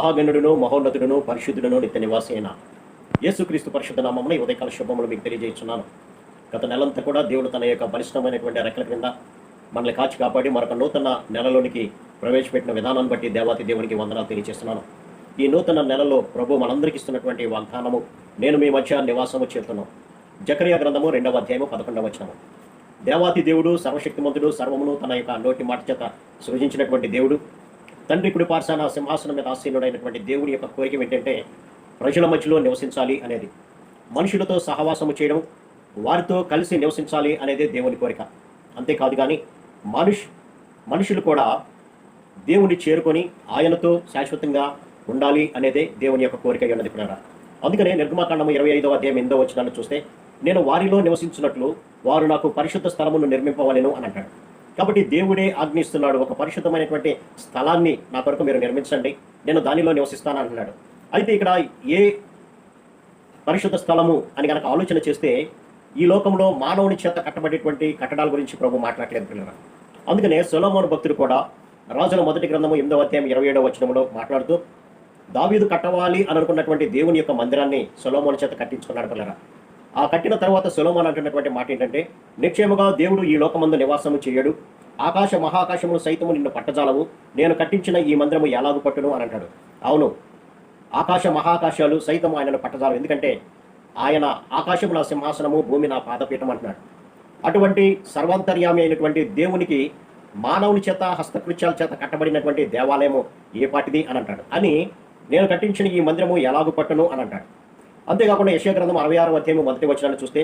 మహాగణుడును మహోన్నతుడును పరిశుద్ధుడును నిత్య నివాసి అయిన యేసుక్రీస్తు పరిశుద్ధ నామమున ఈ ఉదయకాల శుభములు మీకు తెలియజేస్తున్నాను. గత నెలంతా కూడా దేవుడు తన యొక్క బలిష్టమైనటువంటి రెక్కల క్రింద మనల్ని కాచి కాపాడి మరొక నూతన నెలలోనికి ప్రవేశపెట్టిన విధానాన్ని బట్టి దేవాతి దేవునికి వందనాలు తెలియజేస్తున్నాను. ఈ నూతన నెలలో ప్రభు మనందరికీ ఇస్తున్నటువంటి వాగ్దానము, నేను మీ మధ్య నివాసము చేస్తున్నాను. జకరియా గ్రంథము 2వ అధ్యాయము 11వ వచనము. దేవాతి దేవుడు సర్వశక్తిమంతుడు, సర్వమును తన యొక్క నోటి మాట చేత సృజించినటువంటి దేవుడు, తండ్రి కుడి పార్శాన సింహాసనం మీద ఆసీనుడైనటువంటి దేవుని యొక్క కోరిక ఏంటంటే ప్రజల మధ్యలో నివసించాలి అనేది, మనుషులతో సహవాసము చేయడం, వారితో కలిసి నివసించాలి అనేది దేవుని కోరిక. అంతేకాదు కానీ మనుషులు కూడా దేవుని చేరుకొని ఆయనతో శాశ్వతంగా ఉండాలి అనేదే దేవుని యొక్క కోరిక ఉన్నది కూడా. అందుకనే నిర్గమాకాండము 25వ అధ్యాయం 8వ వచనాన్ని చూస్తే, నేను వారిలో నివసించినట్లు వారు నాకు పరిశుద్ధ స్థలమును నిర్మింపవలెను అని అంటాడు. కాబట్టి దేవుడే ఆజ్ఞిస్తున్నాడు, ఒక పరిశుద్ధమైనటువంటి స్థలాన్ని నా కొరకు మీరు నిర్మించండి, నేను దానిలో నివసిస్తాను అంటున్నాడు. అయితే ఇక్కడ ఏ పరిశుద్ధ స్థలము అని కనుక ఆలోచన చేస్తే, ఈ లోకంలో మానవుని చేత కట్టబడేటువంటి కట్టడాల గురించి ప్రభు మాట్లాడలేదు పిల్లలు. అందుకనే సొలొమోను భక్తుడు కూడా రాజుల మొదటి గ్రంథము 8వ అధ్యాయం 27వ వచనంలో మాట్లాడుతూ, దావీదు కట్టవాలి అని అనుకున్నటువంటి దేవుని యొక్క మందిరాన్ని సొలొమోను చేత కట్టించుకున్నాడు పిల్లరా. ఆ కట్టిన తర్వాత సొలొమోను అంటున్నటువంటి మాట ఏంటంటే, నిశ్చయముగా దేవుడు ఈ లోకమందు నివాసము చేయడు, ఆకాశ మహాకాశములు సైతము నిన్ను పట్టజాలవు, నేను కట్టించిన ఈ మందిరము ఎలాగు పట్టును అని అంటాడు. అవును, ఆకాశ మహాకాశాలు సైతము ఆయనను పట్టజాలవు, ఎందుకంటే ఆయన ఆకాశము నా సింహాసనము, భూమి నా పాదపీఠం అంటున్నాడు. అటువంటి సర్వాంతర్యామి అయినటువంటి దేవునికి మానవుని చేత హస్తకృత్యాల చేత కట్టబడినటువంటి దేవాలయము ఏ పాటిది అని అంటాడు. అని నేను కట్టించిన ఈ మందిరము ఎలాగు పట్టును అని అంటాడు. అంతేకాకుండా యెషయా గ్రంథం 66వ అధ్యాయం 1వ వచనాన్ని చూస్తే,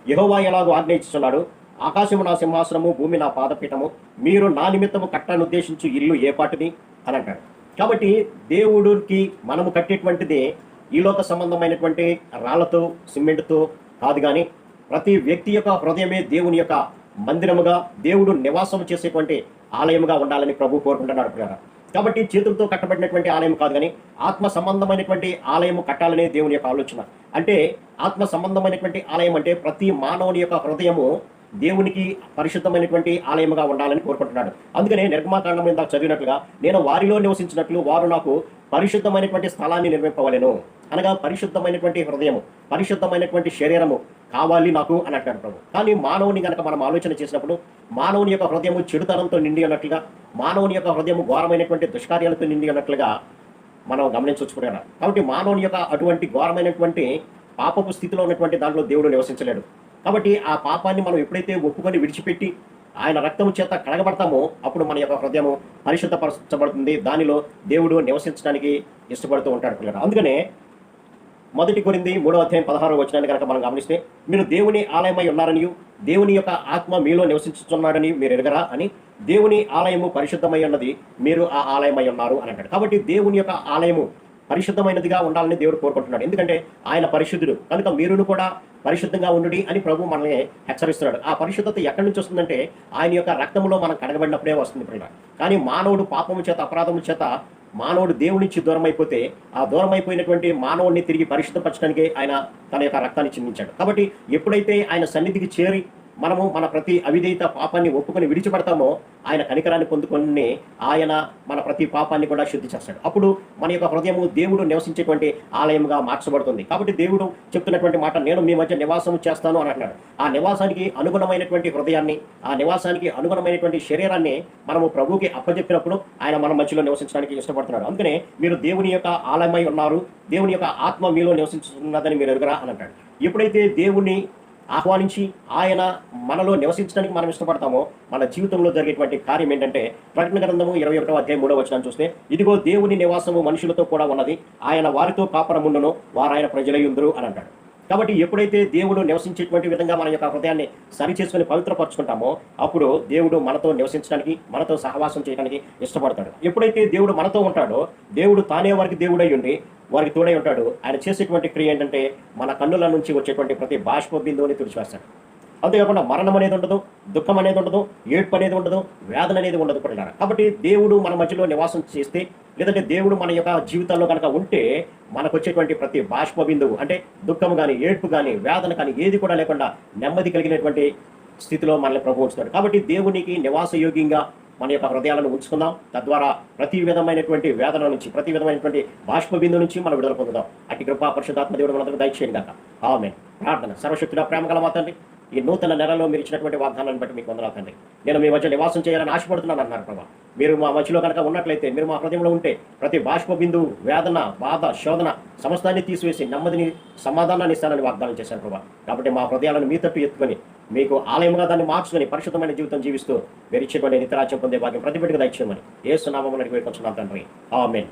యెహోవా ఎలాగో ఆజ్ఞయించుచున్నాడు, ఆకాశము నా సింహాసనము, భూమి నా పాదపీఠము, మీరు నా నిమిత్తము కట్టనుద్దేశించు ఇల్లు ఏ పాటిది అని అంటాడు. కాబట్టి దేవుడికి మనము కట్టేటువంటిది ఈ లోక సంబంధమైనటువంటి రాళ్లతో సిమెంట్తో కాదు, కానీ ప్రతి వ్యక్తి యొక్క హృదయమే దేవుని యొక్క మందిరముగా, దేవుడు నివాసం చేసేటువంటి ఆలయముగా ఉండాలని ప్రభు కోరుకుంటున్నాడు. కాబట్టి చేతులతో కట్టబడినటువంటి ఆలయం కాదు, కానీ ఆత్మ సంబంధమైనటువంటి ఆలయము కట్టాలనే దేవుని యొక్క ఆలోచన. అంటే ఆత్మ సంబంధమైనటువంటి ఆలయం అంటే ప్రతి మానవుని యొక్క హృదయము దేవునికి పరిశుద్ధమైనటువంటి ఆలయముగా ఉండాలని కోరుకుంటున్నాడు. అందుకనే నిర్గమాకాండం మీద చదివినట్లుగా, నేను వారిలో నివసించినట్లు వారు నాకు పరిశుద్ధమైనటువంటి స్థలాన్ని నిర్మింపవలెను, అనగా పరిశుద్ధమైనటువంటి హృదయము, పరిశుద్ధమైనటువంటి శరీరము కావాలి నాకు అని అంటాడు ప్రభు. కానీ మానవుని కనుక మనం ఆలోచన చేసినప్పుడు, మానవుని యొక్క హృదయము చెడుతనంతో నిండి ఉన్నట్లుగా, మానవుని యొక్క హృదయము ఘోరమైనటువంటి దుష్కార్యాలతో నిండి ఉన్నట్లుగా మనం గమనించవచ్చుకున్నాడు. కాబట్టి మానవుని యొక్క అటువంటి ఘోరమైనటువంటి పాపపు స్థితిలో ఉన్నటువంటి దాంట్లో దేవుడు నివసించలేడు. కాబట్టి ఆ పాపాన్ని మనం ఎప్పుడైతే ఒప్పుకొని విడిచిపెట్టి ఆయన రక్తము చేత కడగబడతామో, అప్పుడు మన యొక్క హృదయము పరిశుద్ధపరచబడుతుంది, దానిలో దేవుడు నివసించడానికి ఇష్టపడుతూ ఉంటాడు పిల్లలు. అందుకనే 1 కొరింథీ 3వ అధ్యాయం 16వ వచనాన్ని కనుక మనం గమనిస్తే, మీరు దేవుని ఆలయమై ఉన్నారని, దేవుని యొక్క ఆత్మ మీలో నివసించుతున్నాడని మీరు ఎరగరా అని, దేవుని ఆలయము పరిశుద్ధమై ఉన్నది, మీరు ఆ ఆలయమై ఉన్నారు అని అంటాడు. కాబట్టి దేవుని యొక్క ఆలయము పరిశుద్ధమైనదిగా ఉండాలని దేవుడు కోరుకుంటున్నాడు. ఎందుకంటే ఆయన పరిశుద్ధుడు కనుక మీరును కూడా పరిశుద్ధంగా ఉండుడి అని ప్రభు మనల్ని హెచ్చరిస్తున్నాడు. ఆ పరిశుద్ధత ఎక్కడి నుంచి వస్తుందంటే ఆయన యొక్క రక్తంలో మనం కడగబడినప్పుడే వస్తుంది పిల్లలు. కానీ మానవుడు పాపము చేత, అపరాధము చేత మానవుడు దేవుడి నుంచి దూరం అయిపోతే, ఆ దూరం అయిపోయినటువంటి మానవుడిని తిరిగి పరిశుద్ధపరచడానికి ఆయన తన యొక్క రక్తాన్ని చిందించాడు. కాబట్టి ఎప్పుడైతే ఆయన సన్నిధికి చేరి మనము మన ప్రతి అవిధేయత పాపాన్ని ఒప్పుకొని విడిచిపడతామో, ఆయన కనికరాన్ని పొందుకొని ఆయన మన ప్రతి పాపాన్ని కూడా శుద్ధి చేస్తాడు. అప్పుడు మన యొక్క హృదయము దేవుడు నివసించేటువంటి ఆలయముగా మార్చబడుతుంది. కాబట్టి దేవుడు చెప్తున్నటువంటి మాట, నేను మీ మధ్య నివాసము చేస్తాను అని అంటున్నాడు. ఆ నివాసానికి అనుగుణమైనటువంటి హృదయాన్ని, ఆ నివాసానికి అనుగుణమైనటువంటి శరీరాన్ని మనము ప్రభువుకి అప్పచెప్పినప్పుడు ఆయన మన మధ్యలో నివసించడానికి ఇష్టపడుతున్నాడు. అందుకనే మీరు దేవుని యొక్క ఆలయమై ఉన్నారు, దేవుని యొక్క ఆత్మ మీలో నివసించుతున్నదని మీరు ఎరుగరా అని అంటాడు. ఎప్పుడైతే దేవుణ్ణి ఆహ్వానించి ఆయన మనలో నివసించడానికి మనం ఇష్టపడతామో, మన జీవితంలో జరిగేటువంటి కార్యం ఏంటంటే, ప్రకటన గ్రంథము 21వ అధ్యాయం 3వ వచనం చూస్తే, ఇదిగో దేవుని నివాసము మనుషులతో కూడా ఉన్నది, ఆయన వారితో కాపురముండును, వారు ఆయన ప్రజలయుందురు అని అంటాడు. కాబట్టి ఎప్పుడైతే దేవుడు నివసించేటువంటి విధంగా మన యొక్క హృదయాన్ని సరి చేసుకుని పవిత్రపరచుకుంటామో, అప్పుడు దేవుడు మనతో నివసించడానికి, మనతో సహవాసం చేయడానికి ఇష్టపడతాడు. ఎప్పుడైతే దేవుడు మనతో ఉంటాడో, దేవుడు తానే వారికి దేవుడై ఉండి వారికి తోడై ఉంటాడు. ఆయన చేసేటువంటి క్రియ ఏంటంటే, మన కన్నుల నుంచి వచ్చేటువంటి ప్రతి బాష్ప బిందువుని తుడిచివేస్తాడు. అంతేకాకుండా మరణం అనేది ఉండదు, దుఃఖం అనేది ఉండదు, ఏడ్పు అనేది ఉండదు, వేదన అనేది ఉండదు కూడా. కాబట్టి దేవుడు మన మధ్యలో నివాసం చేస్తే, లేదంటే దేవుడు మన యొక్క జీవితాల్లో కనుక ఉంటే, మనకు వచ్చేటువంటి ప్రతి బాష్ప బిందువు అంటే దుఃఖం కానీ, ఏడ్పు కానీ, వేదన కానీ ఏది కూడా లేకుండా నెమ్మది కలిగినటువంటి స్థితిలో మనల్ని ప్రభు ఉంచుతాడు. కాబట్టి దేవునికి నివాసయోగ్యంగా మన యొక్క హృదయాలను ఉంచుకుందాం. తద్వారా ప్రతి విధమైనటువంటి వేదన నుంచి, ప్రతి విధమైనటువంటి బాష్ప బిందు నుంచి మనం విడుదల పొందుదాం. అట్టి కృపా పరిశుద్ధాత్మ దేవుడు మనందరికీ దయచేయండి గాక. ఆమేన్. ప్రార్థన. సర్వశక్తుడా, ప్రేమ గల మా తండ్రి, ఈ నూతన నెలలో మీరు ఇచ్చినటువంటి వాగ్దానాన్ని బట్టి మీకు వందనాలు తండ్రి. నేను మీ మధ్య నివాసం చేయాలని ఆశపడుతున్నాను అన్నారు ప్రభా. మీరు మా మధ్యలో కనుక ఉన్నట్లయితే, మీరు మా హృదయంలో ఉంటే, ప్రతి బాష్ప బిందువు, వేదన, బాధ, శోధన సమస్తాన్ని తీసివేసి నెమ్మదిని, సమాధానాన్ని ఇస్తానని వాగ్దానం చేశాను ప్రభా. కాబట్టి మా హృదయాలను మీ తట్టు ఎత్తుకొని మీకు ఆలయంగా దాన్ని మార్చుకొని పరిశుద్ధమైన జీవితం జీవిస్తూ మీరు ఇచ్చేటువంటి నిత్యరాజ్యం పొందే భాగ్యం ప్రతి బిడ్డకు దయచేయమని యేసు నామమున అడిగి వేడుకొంచున్నాను తండ్రి. ఆమేన్.